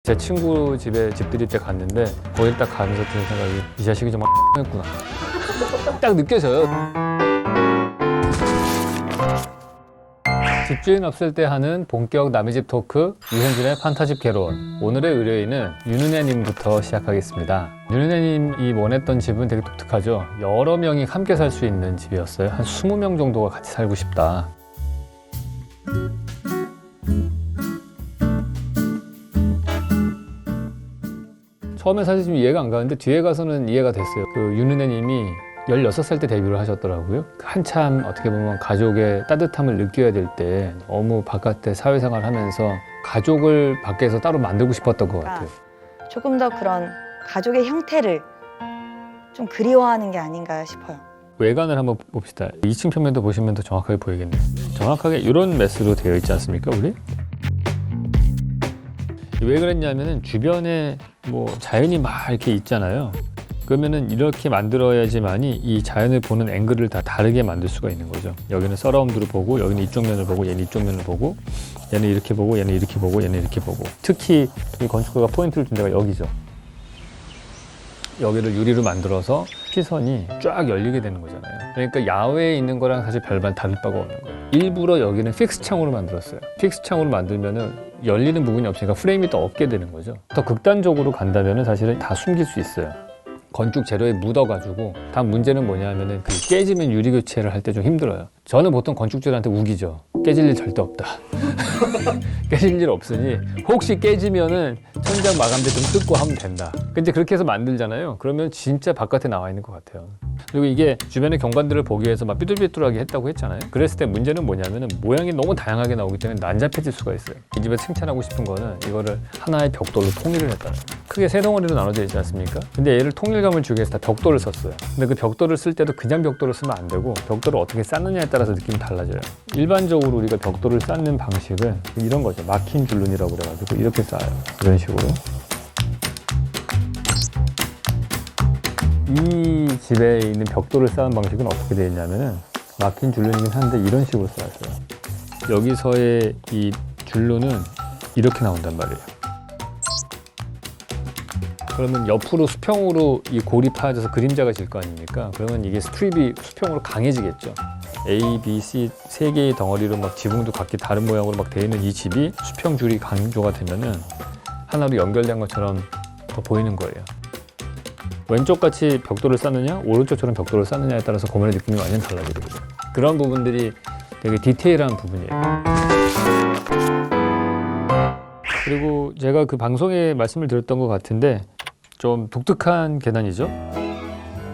제 친구 집에 집들이 때 갔는데 거기 딱 가면서 드는 생각이 이 자식이 좀 했구나. 딱 느껴져요. 집주인 없을 때 하는 본격 남의 집 토크 유현진의 판타집 개론. 오늘의 의뢰인은 윤은혜님부터 시작하겠습니다. 윤은혜님이 원했던 집은 되게 독특하죠. 여러 명이 함께 살 수 있는 집이었어요. 한 20명 정도가 같이 살고 싶다. 처음에 사실 좀 이해가 안 가는데 뒤에 가서는 이해가 됐어요. 그 윤은혜님이 16살 때 데뷔를 하셨더라고요. 한참 어떻게 보면 가족의 따뜻함을 느껴야 될 때 너무 바깥에 사회생활 하면서 가족을 밖에서 따로 만들고 싶었던 것 같아요. 조금 더 그런 가족의 형태를 좀 그리워하는 게 아닌가 싶어요. 외관을 한번 봅시다. 2층 평면도 보시면 더 정확하게 보이겠네요. 정확하게 이런 메스로 되어 있지 않습니까, 우리? 왜 그랬냐면은 주변에 뭐 자연이 막 이렇게 있잖아요. 그러면은 이렇게 만들어야지만이 이 자연을 보는 앵글을 다 다르게 만들 수가 있는 거죠. 여기는 서라운드로 보고, 여기는 이쪽 면을 보고, 얘는 이쪽 면을 보고, 얘는 이렇게 보고, 얘는 이렇게 보고, 얘는 이렇게 보고. 특히 이 건축가가 포인트를 준 데가 여기죠. 여기를 유리로 만들어서 시선이 쫙 열리게 되는 거잖아요. 그러니까 야외에 있는 거랑 사실 별반 다를 바가 없는 거예요. 일부러 여기는 픽스 창으로 만들었어요. 픽스 창으로 만들면은 열리는 부분이 없으니까 프레임이 더 없게 되는 거죠. 더 극단적으로 간다면은 사실은 다 숨길 수 있어요. 건축 재료에 묻어가지고. 단 문제는 뭐냐면은 그 깨지면 유리 교체를 할 때 좀 힘들어요. 저는 보통 건축주들한테 우기죠. 깨질 일 절대 없다. 깨질 일 없으니 혹시 깨지면은 천장 마감재 좀 뜯고 하면 된다. 근데 그렇게 해서 만들잖아요. 그러면 진짜 바깥에 나와 있는 것 같아요. 그리고 이게 주변의 경관들을 보기 위해서 막 삐뚤삐뚤하게 했다고 했잖아요. 그랬을 때 문제는 뭐냐면은 모양이 너무 다양하게 나오기 때문에 난잡해질 수가 있어요. 이 집에 칭찬하고 싶은 거는 이거를 하나의 벽돌로 통일을 했다는 거예요. 크게 세 덩어리로 나눠져 있지 않습니까? 근데 얘를 통일감을 주기 위해서 다 벽돌을 썼어요. 근데 그 벽돌을 쓸 때도 그냥 벽돌을 쓰면 안 되고 벽돌을 어떻게 쌓느냐에 따라서 느낌이 달라져요. 일반적으로 우리가 벽돌을 쌓는 방식은 이런 거죠. 막힌 줄눈이라고 그래가지고 이렇게 쌓아요. 이런 식으로. 이 집에 있는 벽돌을 쌓은 방식은 어떻게 되어 있냐면은 막힌 줄눈이긴 한데 이런 식으로 쌓았어요. 여기서의 이 줄눈은 이렇게 나온단 말이에요. 그러면 옆으로 수평으로 이 골이 파져서 그림자가 질 거 아닙니까? 그러면 이게 스트립이 수평으로 강해지겠죠. A, B, C 세 개의 덩어리로 막 지붕도 각기 다른 모양으로 막 되어 있는 이 집이 수평 줄이 강조가 되면은 하나로 연결된 것처럼 더 보이는 거예요. 왼쪽 같이 벽돌을 쌓느냐, 오른쪽처럼 벽돌을 쌓느냐에 따라서 건물의 느낌이 완전 달라지거든요. 그런 부분들이 되게 디테일한 부분이에요. 그리고 제가 그 방송에 말씀을 드렸던 것 같은데 좀 독특한 계단이죠.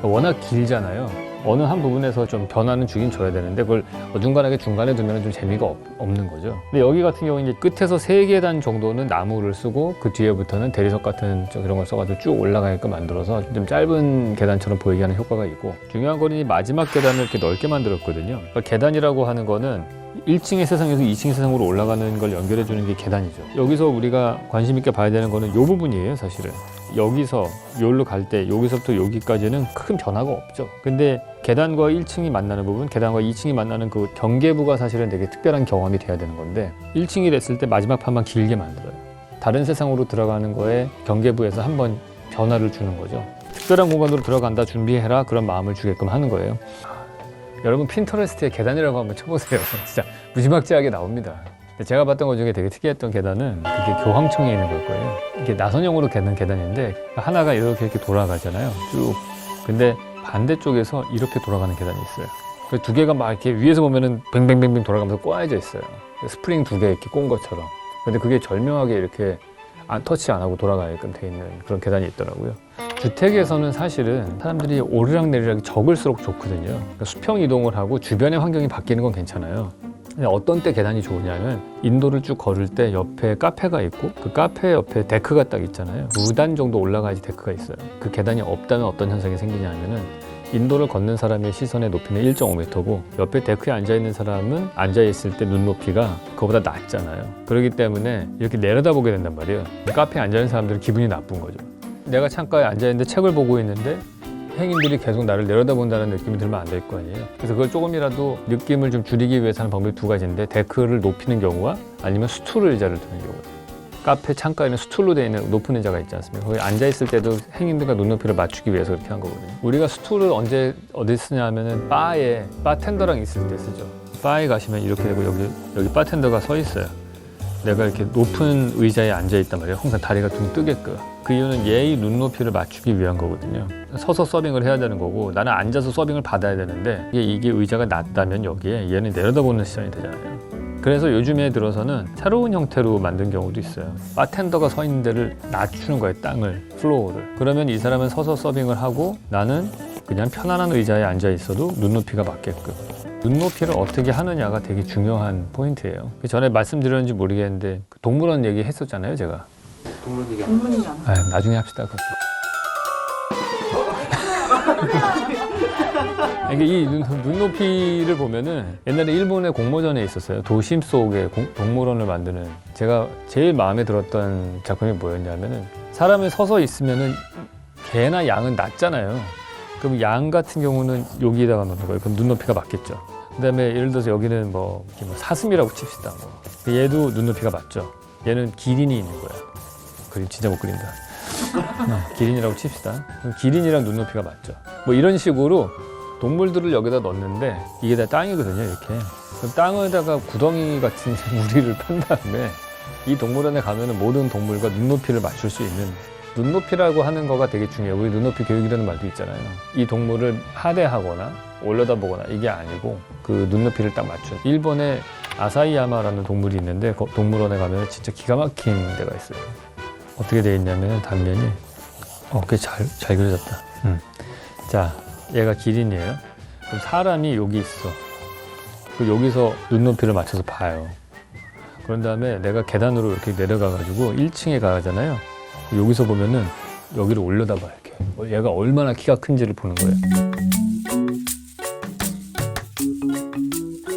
워낙 길잖아요. 어느 한 부분에서 좀 변화는 주긴 줘야 되는데 그걸 어중간하게 중간에 두면 좀 재미가 없는 거죠. 근데 여기 같은 경우는 이제 끝에서 3계단 정도는 나무를 쓰고 그 뒤에부터는 대리석 같은 이런 걸 써가지고 쭉 올라가게끔 만들어서 좀 짧은 계단처럼 보이게 하는 효과가 있고, 중요한 거는 이 마지막 계단을 이렇게 넓게 만들었거든요. 그러니까 계단이라고 하는 거는 1층의 세상에서 2층의 세상으로 올라가는 걸 연결해 주는 게 계단이죠. 여기서 우리가 관심 있게 봐야 되는 거는 이 부분이에요, 사실은. 여기서 여기로 갈 때 여기서부터 여기까지는 큰 변화가 없죠. 근데 계단과 1층이 만나는 부분, 계단과 2층이 만나는 그 경계부가 사실은 되게 특별한 경험이 돼야 되는 건데 1층이 됐을 때 마지막 판만 길게 만들어요. 다른 세상으로 들어가는 거에 경계부에서 한번 변화를 주는 거죠. 특별한 공간으로 들어간다, 준비해라, 그런 마음을 주게끔 하는 거예요. 여러분 핀터레스트에 계단이라고 한번 쳐보세요. 진짜 무지막지하게 나옵니다. 제가 봤던 것 중에 되게 특이했던 계단은 그게 교황청에 있는 걸 거예요. 이게 나선형으로 되는 계단인데 하나가 이렇게 돌아가잖아요. 쭉. 근데 반대쪽에서 이렇게 돌아가는 계단이 있어요. 그 두 개가 막 이렇게 위에서 보면은 뱅뱅뱅뱅 돌아가면서 꼬아져 있어요. 스프링 2개 이렇게 꼰 것처럼. 근데 그게 절묘하게 이렇게 터치 안 하고 돌아가게끔 돼 있는 그런 계단이 있더라고요. 주택에서는 사실은 사람들이 오르락내리락이 적을수록 좋거든요. 그러니까 수평 이동을 하고 주변의 환경이 바뀌는 건 괜찮아요. 근데 어떤 때 계단이 좋으냐면 인도를 쭉 걸을 때 옆에 카페가 있고 그 카페 옆에 데크가 딱 있잖아요. 2단 정도 올라가야지 데크가 있어요. 그 계단이 없다면 어떤 현상이 생기냐면은 인도를 걷는 사람의 시선의 높이는 1.5m고 옆에 데크에 앉아있는 사람은 앉아있을 때 눈높이가 그거보다 낮잖아요. 그렇기 때문에 이렇게 내려다보게 된단 말이에요. 카페에 앉아있는 사람들은 기분이 나쁜 거죠. 내가 창가에 앉아있는데 책을 보고 있는데 행인들이 계속 나를 내려다본다는 느낌이 들면 안 될 거 아니에요. 그래서 그걸 조금이라도 느낌을 좀 줄이기 위해서 하는 방법이 2가지인데 데크를 높이는 경우와 아니면 스툴 의자를 두는 경우. 카페 창가에는 스툴로 되어 있는 높은 의자가 있지 않습니까? 거기 앉아있을 때도 행인들과 눈높이를 맞추기 위해서 그렇게 한 거거든요. 우리가 스툴을 언제 어디 쓰냐 하면은 바에 바텐더랑 있을 때 쓰죠. 바에 가시면 이렇게 되고 여기 바텐더가 서 있어요. 내가 이렇게 높은 의자에 앉아있단 말이에요. 항상 다리가 둥 뜨게끔. 그 이유는 얘의 눈높이를 맞추기 위한 거거든요. 서서 서빙을 해야 되는 거고 나는 앉아서 서빙을 받아야 되는데 이게 의자가 낮다면 여기에 얘는 내려다보는 시선이 되잖아요. 그래서 요즘에 들어서는 새로운 형태로 만든 경우도 있어요. 바텐더가 서 있는 데를 낮추는 거예요. 땅을, 플로어를. 그러면 이 사람은 서서 서빙을 하고 나는 그냥 편안한 의자에 앉아 있어도 눈높이가 맞게끔. 눈높이를 어떻게 하느냐가 되게 중요한 포인트예요. 전에 말씀드렸는지 모르겠는데 동물원 얘기 했었잖아요, 제가. 동물이잖아. 나중에 합시다. 그거. 이게 이 눈높이를 보면은 옛날에 일본의 공모전에 있었어요. 도심 속에 동물원을 만드는. 제가 제일 마음에 들었던 작품이 뭐였냐면은 사람이 서서 있으면은 개나 양은 낮잖아요. 그럼 양 같은 경우는 여기에다가 놓는 거예요. 그럼 눈높이가 맞겠죠. 그다음에 예를 들어서 여기는 뭐 사슴이라고 칩시다. 얘도 눈높이가 맞죠. 얘는 기린이 있는 거야. 그림 진짜 못 그린다. 기린이라고 칩시다. 그럼 기린이랑 눈높이가 맞죠. 뭐 이런 식으로 동물들을 여기다 넣는데 이게 다 땅이거든요. 이렇게. 그럼 땅에다가 구덩이 같은 우리를 판 다음에 이 동물원에 가면은 모든 동물과 눈높이를 맞출 수 있는 눈높이라고 하는 거가 되게 중요해요. 우리 눈높이 교육이라는 말도 있잖아요. 이 동물을 하대하거나 올려다보거나 이게 아니고 그 눈높이를 딱 맞춘. 일본의 아사히야마라는 동물이 있는데 그 동물원에 가면 진짜 기가 막힌 데가 있어요. 어떻게 돼 있냐면 단면이 꽤 잘 그려졌다. 자, 얘가 기린이에요. 그럼 사람이 여기 있어. 그리고 여기서 눈높이를 맞춰서 봐요. 그런 다음에 내가 계단으로 이렇게 내려가가지고 1층에 가잖아요. 여기서 보면은 여기를 올려다봐 이렇게. 얘가 얼마나 키가 큰지를 보는 거예요.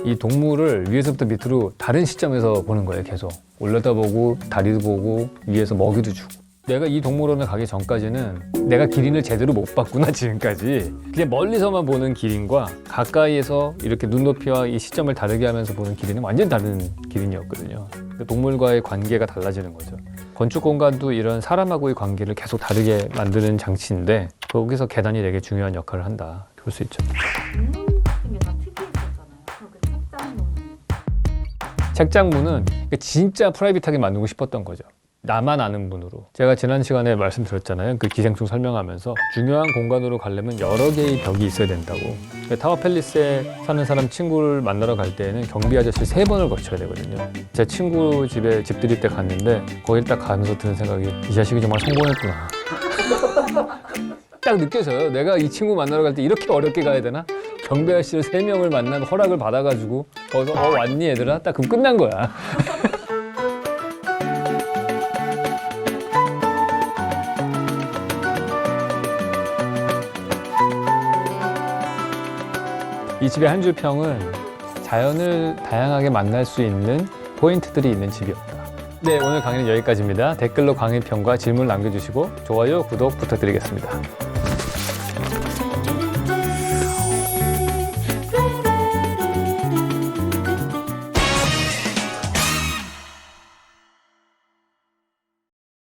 이 동물을 위에서부터 밑으로 다른 시점에서 보는 거예요. 계속 올려다보고 다리도 보고 위에서 먹이도 주고. 내가 이 동물원에 가기 전까지는 내가 기린을 제대로 못 봤구나 지금까지. 그냥 멀리서만 보는 기린과 가까이에서 이렇게 눈높이와 이 시점을 다르게 하면서 보는 기린은 완전 다른 기린이었거든요. 동물과의 관계가 달라지는 거죠. 건축 공간도 이런 사람하고의 관계를 계속 다르게 만드는 장치인데 거기서 계단이 되게 중요한 역할을 한다. 볼 수 있죠. 같은 게 다 특이했었잖아요. 그 책장문은 진짜 프라이빗하게 만들고 싶었던 거죠. 나만 아는 문으로. 제가 지난 시간에 말씀드렸잖아요. 그 기생충 설명하면서 중요한 공간으로 가려면 여러 개의 벽이 있어야 된다고. 타워 팰리스에 사는 사람 친구를 만나러 갈 때에는 경비 아저씨 3번을 거쳐야 되거든요. 제 친구 집에 집들이 때 갔는데 거길 딱 가면서 드는 생각이 이 자식이 정말 성공했구나. 딱 느껴져요. 내가 이 친구 만나러 갈 때 이렇게 어렵게 가야 되나? 경비 아저씨를 3명을 만나고 허락을 받아가지고 거기서 왔니 얘들아? 딱 그럼 끝난 거야. 이 집의 한 줄 평은 자연을 다양하게 만날 수 있는 포인트들이 있는 집이었다. 네, 오늘 강의는 여기까지입니다. 댓글로 강의 평과 질문 남겨주시고 좋아요, 구독 부탁드리겠습니다.